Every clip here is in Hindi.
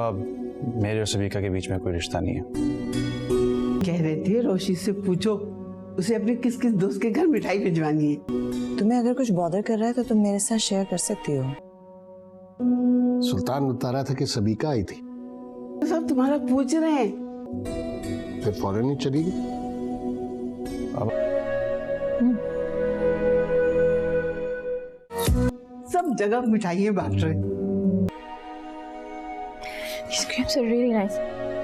अब मेरे और सबिका के बीच में कोई रिश्ता नहीं है। कह रहे थे रोशी से पूछो उसे अपने किस किस दोस्त के घर मिठाई भिजवानी है। तुम्हें अगर कुछ बॉदर कर रहा है तो तुम मेरे साथ शेयर कर सकती हो। सुल्तान बता रहा था कि सबिका आई थी, सब तुम्हारा पूछ रहे हैं। फिर फौरन ही चली गई। सब जगह मिठाइयाँ बांट रहे। These grapes are really nice.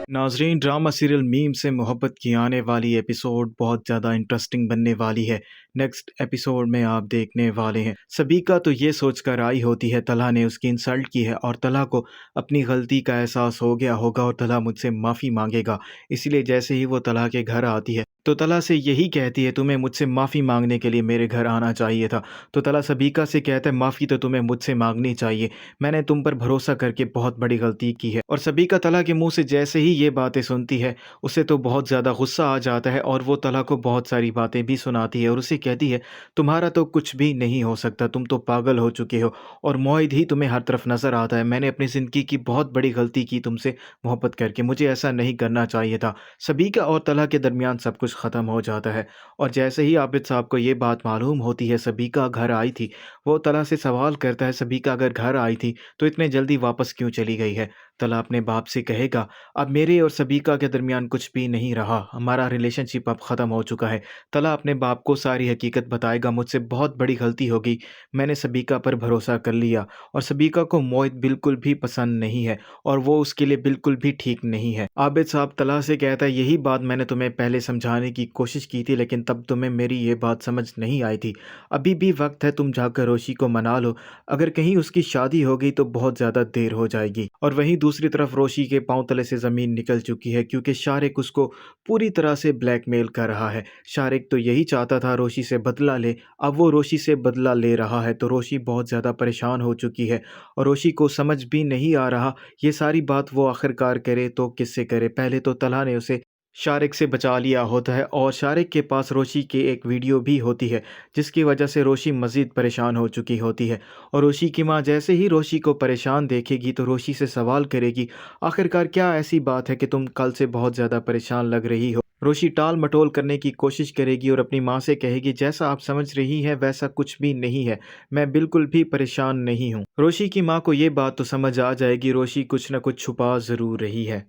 नाजरीन, ड्रामा सीरियल मीम से मोहब्बत की आने वाली एपिसोड बहुत ज़्यादा इंटरेस्टिंग बनने वाली है। नेक्स्ट एपिसोड में आप देखने वाले हैं सबिका तो ये सोचकर आई होती है तला ने उसकी इंसल्ट की है और तला को अपनी गलती का एहसास हो गया होगा और तला मुझसे माफ़ी मांगेगा। इसलिए जैसे ही वो तला के घर आती है तो तला से यही कहती है तुम्हें मुझसे माफ़ी मांगने के लिए मेरे घर आना चाहिए था। तो तला सबिका से कहता है माफ़ी तो तुम्हें मुझसे मांगनी चाहिए, मैंने तुम पर भरोसा करके बहुत बड़ी गलती की है। और सबिका तला के मुंह से जैसे ही ये बातें सुनती है उसे तो बहुत ज़्यादा गुस्सा आ जाता है और वो तला को बहुत सारी बातें भी सुनाती है और उसे कहती है तुम्हारा तो कुछ भी नहीं हो सकता, तुम तो पागल हो चुके हो और मोहित ही तुम्हें हर तरफ नज़र आता है। मैंने अपनी ज़िंदगी की बहुत बड़ी गलती की तुमसे मोहब्बत करके, मुझे ऐसा नहीं करना चाहिए था। सबिका और तला के दरमियान सब कुछ ख़त्म हो जाता है और जैसे ही आबिद साहब को ये बात मालूम होती है सबिका घर आई थी, वो तला से सवाल करता है सबिका अगर घर आई थी तो इतने जल्दी वापस क्यों चली गई है। तला अपने बाप से कहेगा अब मेरे और सबिका के दरमियान कुछ भी नहीं रहा, हमारा रिलेशनशिप अब ख़त्म हो चुका है। तला अपने बाप को सारी हकीकत बताएगा मुझसे बहुत बड़ी गलती हो गई, मैंने सबिका पर भरोसा कर लिया और सबिका को मोहित बिल्कुल भी पसंद नहीं है और वो उसके लिए बिल्कुल भी ठीक नहीं है। आबिद साहब तला से कहता है यही बात मैंने तुम्हें पहले समझाने की कोशिश की थी लेकिन तब तुम्हें मेरी ये बात समझ नहीं आई थी। अभी भी वक्त है, तुम जाकर रोशी को मना लो, अगर कहीं उसकी शादी हो गई तो बहुत ज़्यादा देर हो जाएगी। और वहीं दूसरी तरफ रोशी के पांव तले से ज़मीन निकल चुकी है क्योंकि शारिक उसको पूरी तरह से ब्लैकमेल कर रहा है। शारिक तो यही चाहता था रोशी से बदला ले, अब वो रोशी से बदला ले रहा है तो रोशी बहुत ज़्यादा परेशान हो चुकी है और रोशी को समझ भी नहीं आ रहा ये सारी बात वो आखिरकार करे तो किससे करे। पहले तो तला ने उसे शारिक से बचा लिया होता है और शारिक के पास रोशी की एक वीडियो भी होती है जिसकी वजह से रोशी मज़ीद परेशान हो चुकी होती है और रोशी की माँ जैसे ही रोशी को परेशान देखेगी तो रोशी से सवाल करेगी आखिरकार क्या ऐसी बात है कि तुम कल से बहुत ज़्यादा परेशान लग रही हो। रोशी टाल मटोल करने की कोशिश करेगी और अपनी माँ से कहेगी जैसा आप समझ रही हैं वैसा कुछ भी नहीं है, मैं बिल्कुल भी परेशान नहीं हूँ। रोशी की माँ को ये बात तो समझ आ जाएगी रोशी कुछ न कुछ छुपा ज़रूर रही है।